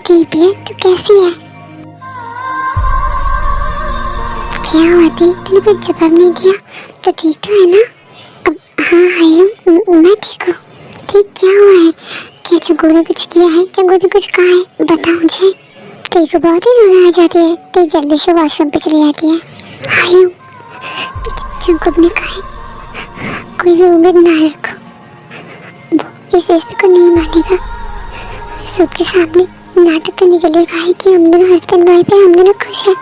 Baby तू कैसी है? क्या हुआ थी? तूने कुछ जवाब नहीं दिया तो ठीक तो है ना? अब हाँ आयु मैं ठीक हूँ। ठीक क्या हुआ है? क्या चंकू ने कुछ किया है? चंकू ने कुछ कहा है? बता मुझे। तेरे को बहुत ही रोना आ जाती है, तो जल्दी से वॉशरूम पे चली जाती है। आयु चंकू ने कहा है कोई भी उम्मीद ना रखो, वो इस रिश्ते को नहीं मानेगा। सबके सामने नाटक करने के लिए कहा है कि हम दोनों हस्बैंड वाइफ है, हम दोनों खुश है।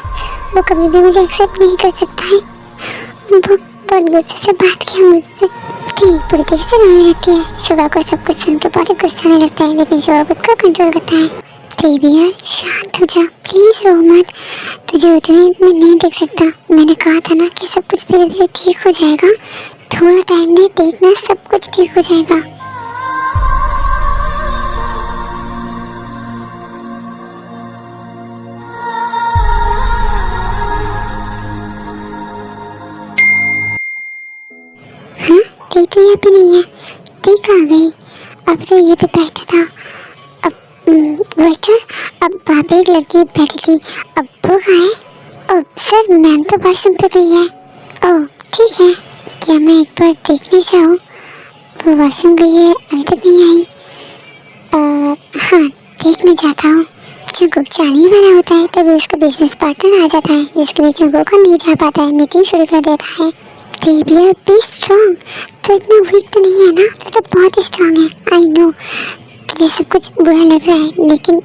वो कभी भी मुझे एक्सेप्ट नहीं कर सकता है। वो बहुत गुस्से से बात किया मुझसे। ठीक पूरी तरीके से रोने लगती है। शुभा को सब कुछ सुन के बहुत ही गुस्सा आने लगता है, लेकिन शुभा खुद को कंट्रोल करता है। बेबी यार शांत हो जा, प्लीज रो मत। तुझे उतने में नहीं देख सकता। मैंने कहा था ना कि सब कुछ धीरे धीरे ठीक हो जाएगा। थोड़ा टाइम दे, देखना सब कुछ ठीक हो जाएगा। देख तो यहाँ पे नहीं है। देख कहाँ गई? अब तो ये पे बैठा था। अब वेटर, अब वहाँ पे एक लड़की बैठी थी, अब वो कहाँ है? सर मैम तो वॉशरूम पे गई है। ओह ठीक है, क्या मैं एक बार देखने जाऊँ? वो वॉशरूम गई है, अभी तक नहीं आई। हाँ देखने जाता हूँ। चंकू जाने वाला होता है तभी उसका बिजनेस पार्टनर आ जाता है, जिसके लिए चंकू को नहीं जा पाता है। मीटिंग शुरू कर देता है। बेबी यार बी स्ट्रांग, तो इतना वीक तो नहीं है ना? तो बहुत ही स्ट्रांग है। आई नो तुझे सब कुछ बुरा लग रहा है, लेकिन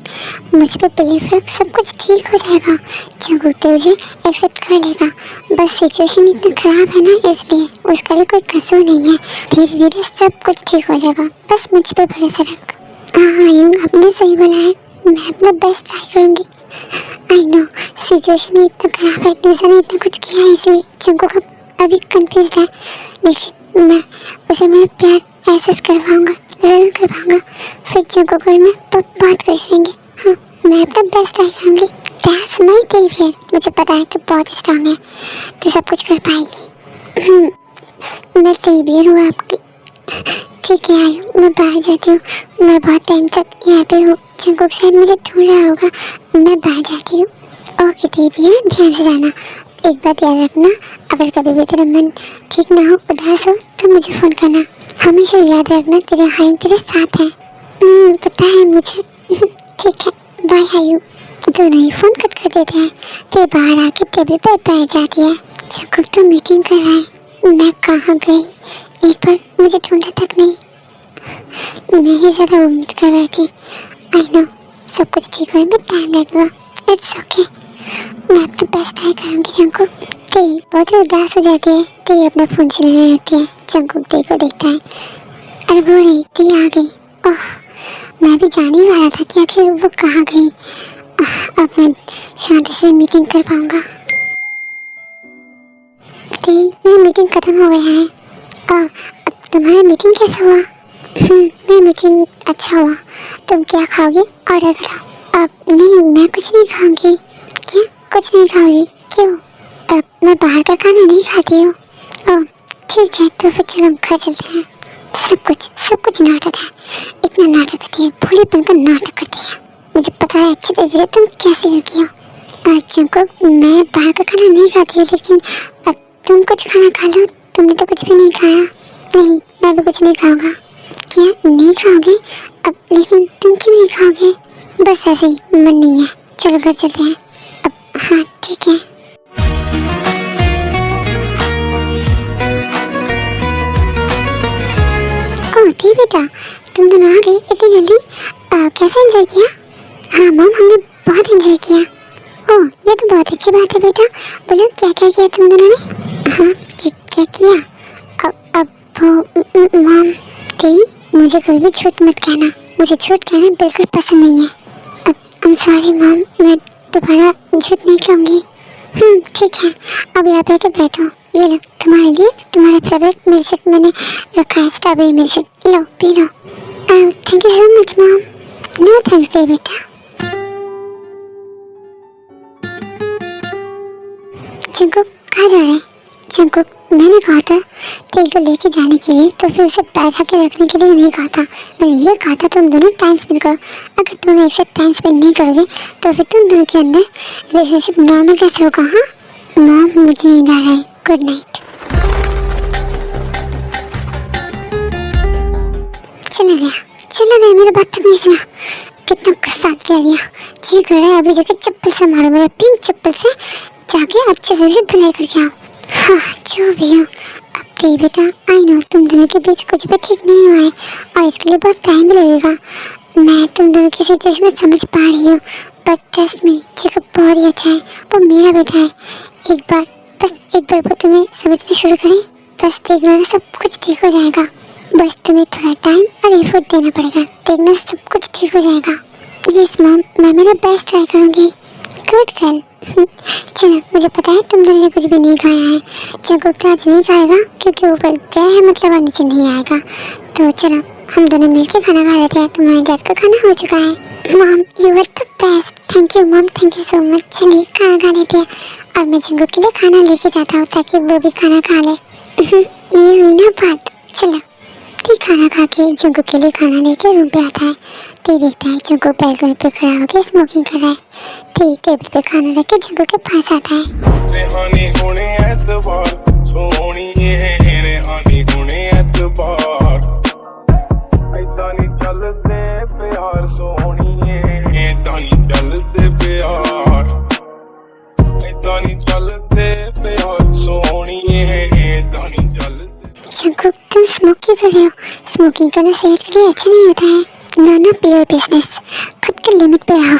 मुझ पे बिलीव रख, सब कुछ ठीक हो जाएगा। चंकू तुझे एक्सेप्ट कर लेगा। बस सिचुएशन इतना खराब है ना, इसलिए उसका भी कोई कसूर नहीं है। धीरे धीरे सब कुछ ठीक हो जाएगा, बस मुझ पे भरोसा रख। हाँ यूं आपने सही बोला है, मैं अपना बेस्ट ट्राई करूँगी। आई नो सिचुएशन इतना खराब है, लीजा ने इतना कुछ किया है, इसलिए चंकू का अभी कंफ्यूज है, लेकिन मैं उसे मेरा प्यार एहसास करवाऊंगा, जरूर करवाऊंगा। फिर चंकू को मैं बहुत खुश रहेंगे। हाँ मैं अपना बेस्ट ट्राई करूँगी। दैट्स माय बेबी, मुझे पता है तू बहुत ही स्ट्रांग है, तू सब कुछ कर पाएगी। मैं बेबी हूँ आपकी। ठीक है आयु मैं बाहर जाती हूँ, मैं बहुत टाइम तक यहाँ पे हूँ। चंकू शायद मुझे ढूंढ रहा होगा, मैं बाहर जाती हूँ। ओके बेबी ध्यान से जाना। एक बात याद रखना, अगर कभी भी तेरा मन ठीक ना हो, उदास हो, तो मुझे फ़ोन करना। हमेशा याद रखना तेरा हायू तेरे साथ है। पता है मुझे। ठीक है बाय हायू। दोनों ही फ़ोन कट कर देते हैं। फिर बाहर आके टेबल पर बैठ जाती है। चंकू तो मीटिंग कर रहा है, मैं कहाँ गई? एक बार मुझे ढूंढा तक नहीं। नहीं ज़्यादा उम्मीद कर बैठी। आई नो सब कुछ ठीक होने में टाइम लगेगा। इट्स ओके, मैं अपना बेस्ट ट्राई करूँगी। चंकू तेई बहुत ही उदास हो जाती है, तेई अपना फ़ोन चलाने लगती है। चंकू तेई को देखता है, अरे वो रही तेई आ गई। ओह मैं भी जाने वाला था कि आखिर वो कहाँ गई। अब मैं शांति से मीटिंग कर पाऊँगा। तेई मेरी मीटिंग ख़त्म हो गया है। अब तुम्हारा मीटिंग कैसा हुआ? मेरी मीटिंग अच्छा हुआ। तुम क्या खाओगे? ऑर्डर करो। अब नहीं मैं कुछ नहीं खाऊंगी। क्या कुछ नहीं खाओगी? क्यों? अब मैं बाहर का खाना नहीं खाती हूँ। ओह ठीक है, तो फिर चलो हम घर चलते हैं। सब कुछ नाटक है। इतना नाटक करती है, भोलेपन का नाटक करती है। मुझे पता है अच्छी तरीके से तुम कैसी लड़की हो। चंकू मैं बाहर का खाना नहीं खाती हूँ, लेकिन अब तुम कुछ खाना खा लो। तुमने तो कुछ भी नहीं खाया। नहीं मैं भी कुछ नहीं खाऊंगा। क्या नहीं खाओगे? अब लेकिन तुम क्यों नहीं खाओगे? बस ऐसे ही मन नहीं है। चलो घर चलते हैं। अब हाँ ठीक है। ओह दी बेटा तुम दोनों आ गए इतनी जल्दी। कैसा एंजॉय किया? हाँ मॉम हमने बहुत एंजॉय किया। ओह ये तो बहुत अच्छी बात है बेटा। बोलो क्या क्या किया तुम दोनों ने? हाँ क्या किया? अब वो मॉम दी मुझे कभी भी झूठ मत कहना। मुझे झूठ कहना बिल्कुल पसंद नहीं है। अब आई एम सॉरी मॉम, मैं दोबारा झूठ नहीं कहूँगी। ठीक है, अब यहाँ पे आके बैठो। ये लो तुम्हारे लिए तुम्हारा फेवरेट मिल्कशेक मैंने रखा है, स्ट्रॉबेरी मिल्कशेक। लो पी लो। Thank you so much mom. No thanks दे बेटा। चंकू कहाँ जा रहे हैं? चंकू मैंने कहा था तेल को लेके जाने के लिए, तो फिर उसे बैठा के रखने के लिए नहीं कहा था। मैंने ये कहा था तुम दोनों टाइम स्पेंड करो। अगर तुम एक साथ टाइम स्पेंड नहीं करोगे तो फिर तुम दोनों के अंदर रिलेशनशिप नॉर्मल कैसे होगा? हाँ मॉम, मुझे नींद आ रहा है, गुड नाइट। चला गया, मेरा बात तक नहीं सुना। कितना गुस्सा आ गया, जी कर रहा है अभी जाके चप्पल से मारो, मेरे पिंक चप्पल से जाके अच्छे से धुलाई करके आओ। हाँ जो भी हो, अब दे बेटा, आई नो तुम दोनों के बीच कुछ भी ठीक नहीं हुआ है और इसके लिए बहुत टाइम भी लगेगा। मैं तुम दोनों की सिचुएशन में समझ पा रही हूँ, बट ट्रस्ट मी, जेकब बहुत ही अच्छा है, वो मेरा बेटा है। बस एक बार वो तुम्हें समझना शुरू करें, बस देख लेना सब कुछ ठीक हो जाएगा। बस तुम्हें थोड़ा टाइम और एफर्ट देना पड़ेगा, देखना सब कुछ ठीक हो जाएगा। यस मॉम, मैं मेरा बेस्ट ट्राई करूँगी। Good girl. चलो, मुझे पता है तुम दोनों ने कुछ भी नहीं खाया है। जंकुक तो आज नहीं खाएगा क्योंकि ऊपर गया है, मतलब नीचे नहीं आएगा। तो चलो हम दोनों मिलके खाना खा लेते हैं, तुम्हारे डैड का खाना हो चुका है। Mom you are the best. Thank you mom, thank you so much. चलिए खाना खा लेते हैं और मैं जंकुक के लिए खाना लेके जाता हूँ ताकि वो भी खाना खा ले। ये हुई ना बात। चलो ठीक, खाना खा के जंकुक के लिए खाना लेके रूम पे आता है। तो देखता है जंकुक बैलकनी पे खड़ा होकर स्मोकिंग कर रहा है। ठीक, टेबल पे खाना रख के जंकुक के पास आता है। रेहानी होने एतबार सोहणीए, रेहानी होने एतबार ऐदां नी चलदे प्यार सोहणीए, ऐदां नी चलदे प्यार, ऐदां नी चलदे प्यार सोहणीए, ऐदां नी चलदे। जंकुक तुम स्मोक क्यों कर रहे हो? स्मोकिंग करना सेहत के लिए अच्छा नहीं होता है। नो प्योर बिजनेस, खुद के लिमिट पे रहो।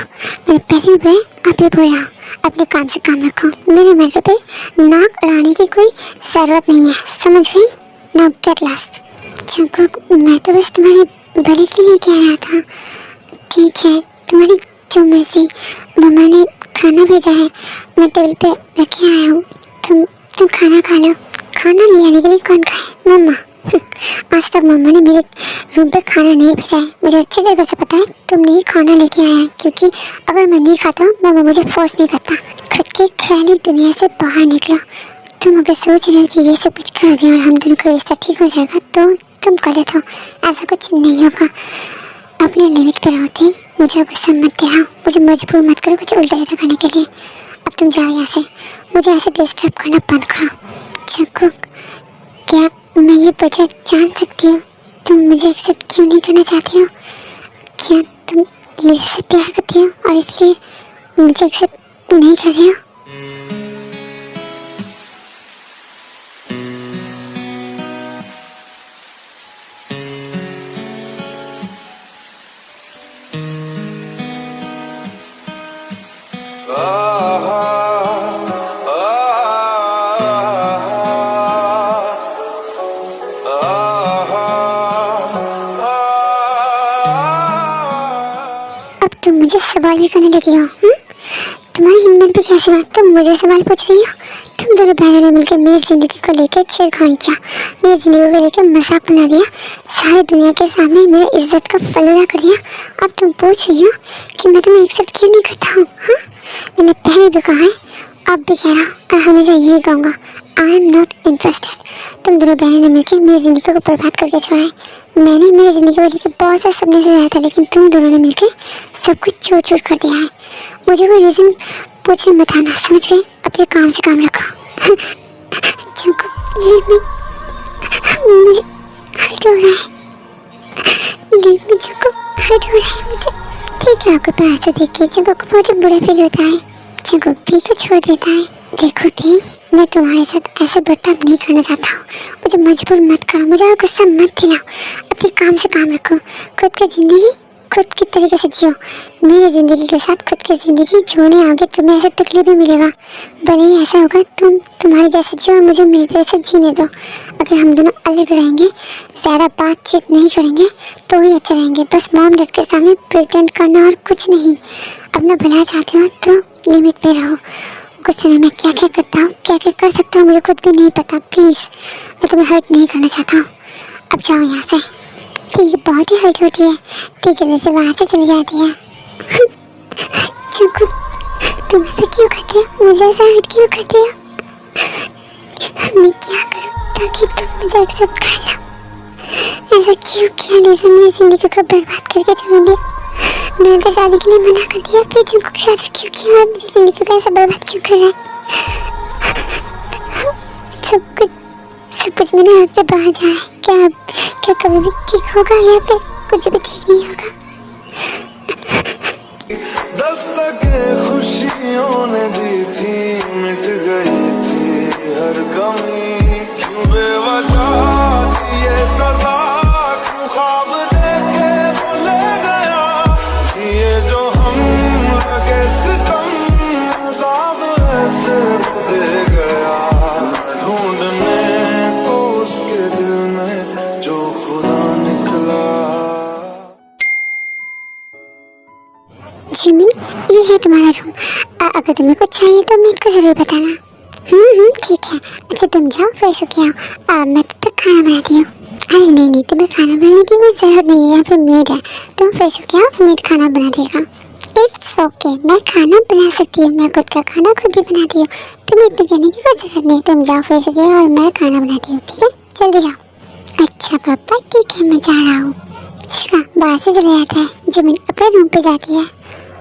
मैंने पहले भी आप भी बोल रहा हूँ, अपने काम से काम रखो। मेरे मैटर पे नाक अड़ाने की कोई जरूरत नहीं है, समझ गई? Now get lost. जंकुक मैं तो बस तुम्हारे भले के लिए कह रहा था। ठीक है, तुम्हारी जो मर्जी। मम्मा ने खाना भेजा है, मैं टेबल पे रखे आया हूँ, तुम खाना खा लो। खाना ले आने के लिए कौन खाए? मम्मा। आज तक मम्मा ने मेरे रूम पे खाना नहीं भेजा है। मुझे अच्छी तरह से पता है तुमने ही खाना लेके आया है, क्योंकि अगर मैं नहीं खाता मम्मा मुझे फोर्स नहीं करता। खुद के ख्याली दुनिया से बाहर निकलो। तुम अगर सोच रहे हो कि ये सब कुछ करोगे और हम दोनों का रिश्ता ठीक हो जाएगा तो तुम गलत हो, ऐसा कुछ नहीं होगा। अपने लिमिट पर होते ही मुझे गुस्सा मत दिलाओ, मुझे मजबूर मत करो कुछ उल्टा सीधा करने के लिए। अब तुम जाओ यहाँ से, मुझे ऐसे डिस्टर्ब करना बंद करो। जंकुक, क्या मैं ये वजह जान सकती हूँ तुम मुझे एक्सेप्ट क्यों नहीं करना चाहती हो? क्या तुम लिज़ा से प्यार करती हो और इसलिए मुझे एक्सेप्ट नहीं कर रही हो? तुम मुझे सवाल भी करने लगी हो? तुम्हारी हिम्मत भी कैसे हुआ? तुम मुझे सवाल पूछ रही हो? तुम दोनों बहनों ने मिलकर मेरी जिंदगी को लेकर छेड़खानी किया, मेरी जिंदगी को लेकर मजाक बना दिया, सारी दुनिया के सामने मेरी इज्जत का फलूदा कर दिया। अब तुम पूछ रही हो कि मैं तुम्हें एक्सेप्ट क्यों नहीं करता हूँ? हाँ, मैंने पहले भी कहा है, अब भी कह रहा हूँ और हमेशा यही कहूँगा, आई एम नॉट इंटरेस्टेड। तुम दोनों बहनों ने मिलकर मेरी जिंदगी को बर्बाद करके छोड़ा है। मैंने मेरी जिंदगी को लेकर बहुत सारे सपने सजाया था, लेकिन तुम दोनों ने मिलकर सब कुछ चूर चूर कर दिया है। मुझे कोई रीजन पूछने मत आना, समझ गए? अपने काम से काम रखो। लीव मी, मुझे हर्ट हो रहा है। लीव मी जंकुक, हर्ट हो रहा है मुझे। ठीक है, आपके पास देख के जंकुक को बहुत बुरा फील होता है। जंकुक भी को छोड़ देता है। देखो थी, मैं तुम्हारे साथ ऐसे बर्ताव नहीं करना चाहता हूँ, मुझे मजबूर मत करो, मुझे और गुस्सा मत दिलाओ। अपने काम से काम रखो, खुद की जिंदगी खुद की तरीके से जियो। मेरी ज़िंदगी के साथ खुद की ज़िंदगी जोड़ने आओगे तुम्हें ऐसा तकलीफ भी मिलेगा, भले ही ऐसा होगा तुम्हारे जैसे जियो और मुझे मेरी तरह से जीने दो। अगर हम दोनों अलग रहेंगे, ज़्यादा बातचीत नहीं करेंगे तो ही अच्छा रहेंगे। बस मॉम डैड के सामने प्रिटेंड करना और कुछ नहीं। अपना भला चाहते हो तो लिमिट पे रहो। गुस्से में मैं क्या क्या करता हूँ, क्या क्या कर सकता हूँ, मुझे खुद भी नहीं पता। प्लीज़, मैं तुम्हें हर्ट नहीं करना चाहता हूँ। अब जाओ यहाँ से। ठीक, बहुत ही हर्ट होती है, तो जल्दी से वहाँ से चली जाती है। जंकुक, तुम ऐसा क्यों करते हो? मुझे ऐसा हर्ट क्यों करते हो? मैं क्या करूं ताकि तुम मुझे एक्सेप्ट कर लो? ऐसा क्यों किया लीजा? मेरी जिंदगी को बर्बाद करके छोड़ दिया। मैंने तो शादी के लिए मना कर दिया, फिर तुमको शादी क्यों किया और मेरी जिंदगी को ऐसा बर्बाद क्यों कर रहा है? सब कुछ मेरे हाथ से बाहर जा रहा है। क्या कभी भी ठीक होगा या फिर कुछ भी ठीक नहीं होगा? दस्तके खुशियों ने दी थी, मिट गई थी हर कमी। क्यों बेवजह थी ये सजा, क्यों ख्वाब देखे वो ले गया। ये जो हम लगे सितम, अज़ाब ऐसे दे गया। ढूंढने को उसके दिल में जो खुदा निकला। जिमिन, ये है तुम्हारा रूम। अगर तुम्हें कुछ चाहिए तो मेरे को जरूर बताना। ठीक है। अच्छा तुम जाओ, फ्रेश हो के आओ। मैं तब तक खाना बनाती हूँ। अरे नहीं, तुम्हें खाना बनाने की कोई जरूरत नहीं है, यहाँ पे मेड है। तुम फ्रेश हो के आओ, मेड खाना बना देगा। इट्स ओके, मैं खाना बना सकती हूँ। मैं खुद का खाना खुद ही बनाती हूँ। तुम्हें इतने कहने की कोई जरूरत नहीं। तुम जाओ फ्रेश हो के आओ और मैं खाना बनाती हूँ, ठीक है? जल्दी जाओ। अच्छा पापा, ठीक है, मैं जा रहा हूँ। शिखा बाहर से चले जाता है। जिमिन अपने रूम पे जाती है।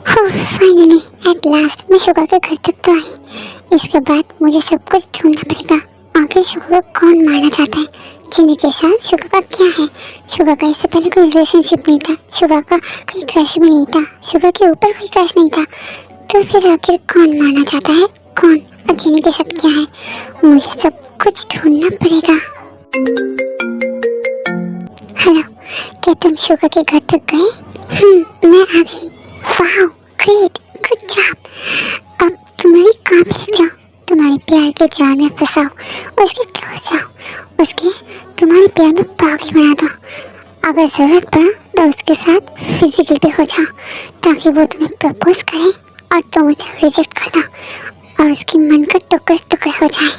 फाइनली एट लास्ट मैं शुगा के घर तक तो आई। इसके बाद मुझे सब कुछ ढूंढना पड़ेगा। आखिर शुगा को कौन मारना चाहता है? जिनी के साथ शुगा का क्या है? शुगा का इससे पहले कोई रिलेशनशिप नहीं था। शुगा का कोई क्रश भी नहीं था। शुगा के ऊपर कोई क्रश नहीं था। तो फिर आखिर कौन मारना चाहता है? कौन? और जिनी के साथ क्या है? मुझे सब कुछ ढूंढना पड़ेगा। हेलो, क्या तुम शुगा के घर तक गए? मैं आ गई। Wow, great, good job. अब तुम्हारी काम पे लग जाओ। तुम्हारे प्यार के जाल में फंसाओ, उसके क्लोज जाओ, उसके तुम्हारे प्यार में पागल बना दो। अगर जरूरत पड़ा तो उसके साथ फिजिकल भी हो जाओ, ताकि वो तुम्हें प्रपोज करे और तुम उसे रिजेक्ट कर दो और उसके मन का टुकड़े टुकड़े हो जाए।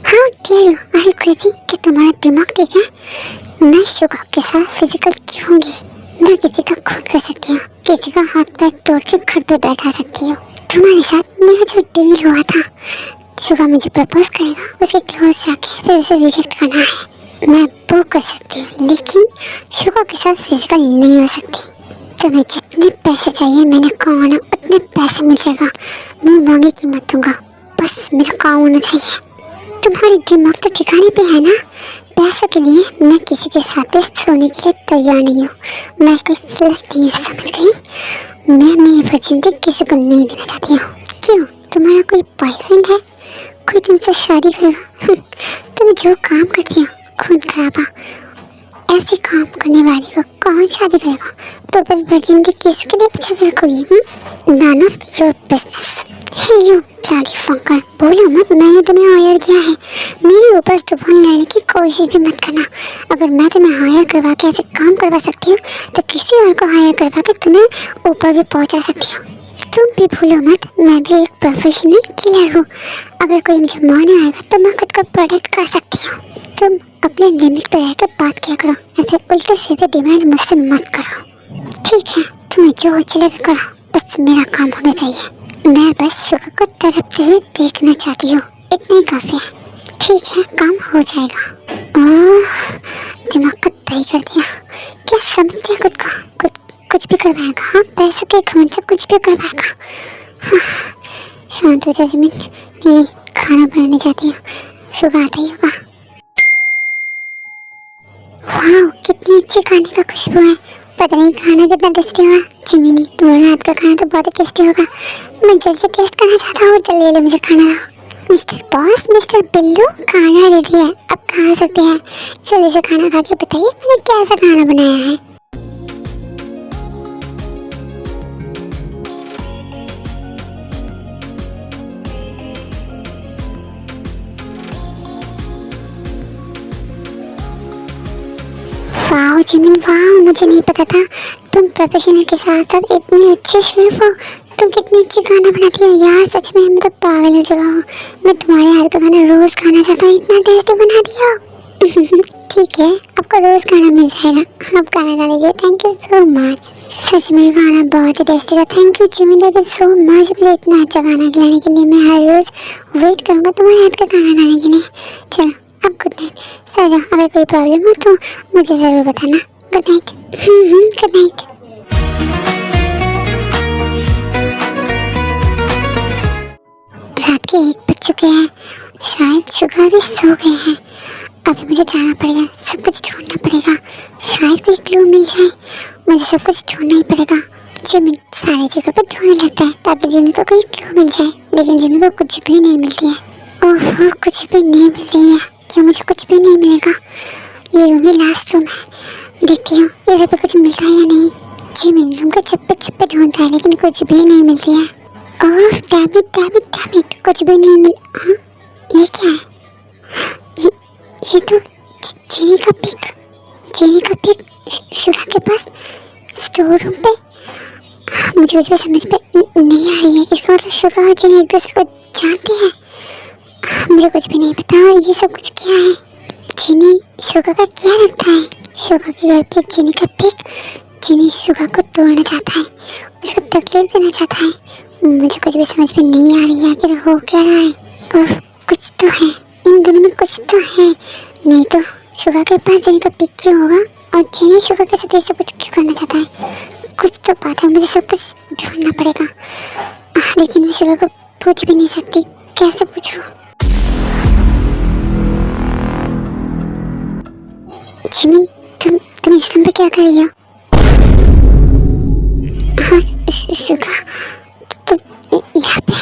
How dare you, are you crazy? कि तुम्हारा दिमाग ठीक है? मैं शुगा के साथ फिजिकल क्यों होंगी? मैं किसी का खून कर सकती हूँ, किसी का हाथ पैर तोड़ के घर पे बैठा सकती हूँ। तुम्हारे साथ मेरा जो डील हुआ था, शुगा मुझे प्रपोज करेगा, उसके क्लोज जाके फिर उसे रिजेक्ट करना है, मैं वो कर सकती हूँ। लेकिन शुगा के साथ फिजिकल नहीं हो सकती। तुम्हें जितने पैसे चाहिए मैंने कहा ना, उतने पैसे मिल जाएगा। मुँह मांगे की मत दूंगा, बस मेरा काम होना चाहिए। तुम्हारी दिमाग तो ठिकाने पे है ना? पैसों के लिए मैं किसी के साथ भी सोने के लिए तैयार नहीं हूँ। मैं कोई स्लट नहीं, समझ गई? मैं मेरी वर्जिनिटी किसी को नहीं देना चाहती हूँ। क्यों, तुम्हारा कोई बॉयफ्रेंड है? कोई तुमसे शादी करेगा? तुम जो काम करती हो, खून खराबा, ऐसे काम करने वाली को कौन शादी करेगा? तो फिर वर्जिनिटी किसके लिए बचा के रखोगी? None of your business. Hey you bloody funker, बोलो मत, मैंने तुम्हें हायर किया है। मेरे ऊपर जुबान लेने की कोशिश भी मत करना। अगर मैं तुम्हें हायर करवा के ऐसे काम करवा सकती हूँ तो किसी और को हायर करवा के तुम्हें ऊपर भी पहुँचा सकती हूँ। तुम भी भूलो मत, मैं भी एक प्रोफेशनल किलर हूँ। अगर कोई मुझे मारने आएगा तो मैं खुद को प्रोटेक्ट कर सकती हूँ। तुम अपने लिमिट पर रहकर बात किया करो, ऐसे उल्टे सीधे डिमांड मुझसे मत करो। ठीक है, तुम्हें जो अच्छा लगे करो, बस मेरा काम होना चाहिए। मैं बस शुगा को तड़पते हुए देखना चाहती हूँ, इतना ही काफी है। ठीक है, काम हो जाएगा। दिमाग को तय कर दिया। क्या समझते खुद का? कुछ भी करवाएगा। हाँ, पैसे के घमंड से कुछ भी करवाएगा। शांत हो जा जिमिन, नहीं, खाना बनाने जाती हूँ, शुगा आता ही होगा। वाह, कितनी अच्छी खाने का खुशबू है। पता नहीं खाना कितना टेस्टी होगा। जिमिनी, तुम्हारे हाथ का खाना तो बहुत ही टेस्टी होगा। मैं जल्दी से टेस्ट करना चाहता हूँ। जल्दी ले लो मुझे खाना। मिस्टर बॉस, मिस्टर बिल्लू, खाना रेडी है, अब खा सकते हैं। जल्दी से खाना खा के बताइए मैंने कैसा खाना बनाया है। वाह जिमिन, वाह, मुझे नहीं पता था तुम प्रोफेशनल के साथ साथ इतनी अच्छी शेफ हो। तुम कितनी अच्छी खाना बनाती हो यार, सच में मैं तो पागल हो चुका हूँ। मैं तुम्हारे हाथ का खाना रोज खाना चाहता हूँ, इतना टेस्टी बना दिया। ठीक है, आपको रोज खाना मिल जाएगा, आप खाना खा लीजिए। Thank you so much. सच में खाना बहुत ही टेस्टी था। Thank you Jimmy, thank you so much मुझे इतना अच्छा खाना खिलाने के लिए। मैं हर रोज वेट करूँगा तुम्हारे हाथ का खाना खाने के लिए। चलो अब गुड नाइट। सो जाओ, अगर कोई प्रॉब्लम हो तो मुझे ज़रूर बताना। Good night. Good night. रात के 1 बज चुके हैं, शायद शुगा भी सो गए हैं। अभी मुझे जाना पड़ेगा, सब कुछ ढूंढना पड़ेगा, शायद कोई क्लू मिल जाए। मुझे सब कुछ ढूंढना ही पड़ेगा। जिमी सारी जगह पर ढूंढने लगता है ताकि जिमी को कोई क्लू मिल जाए, लेकिन जिमी को कुछ भी नहीं मिलती है। ओह कुछ भी नहीं मिल रही है। क्या मुझे कुछ भी नहीं मिलेगा? ये रूम ही लास्ट रूम है, देखती हूँ इधर पे कुछ मिलता है या नहीं। जिमी रूम को चप्पे चप्पे ढूंढता है लेकिन कुछ भी नहीं मिलती है। ओह डैम इट, कुछ भी नहीं मिल। हाँ ये क्या है? ये तो चीनी का पिक शुगा के पास स्टोर रूम पे। मुझे कुछ भी समझ में नहीं आ रही है। इसका मतलब शुगा और चीनी एक दूसरे को जानते हैं। मुझे कुछ भी नहीं पता ये सब कुछ क्या है। चीनी शुगा का क्या लगता है? शुगा के घर पे चीनी का पिक। चीनी शुगा को तोड़ना चाहता है, उसको तकलीफ देना चाहता है। मुझे कुछ भी समझ में नहीं आ रही है आखिर हो क्या रहा है। और कुछ तो है इन दोनों में, कुछ तो है। नहीं तो शुगा के पास चीनी का पिक क्यों होगा और चीनी शुगा के साथ ऐसा कुछ क्यों करना चाहता है? कुछ तो बात है, मुझे सब कुछ ढूंढना पड़ेगा। लेकिन मैं शुगा को पूछ भी नहीं सकती, कैसे पूछूं? जिमी तुम इस रूम पे क्या कर रही हो? हाँ शुगा तो यहाँ पे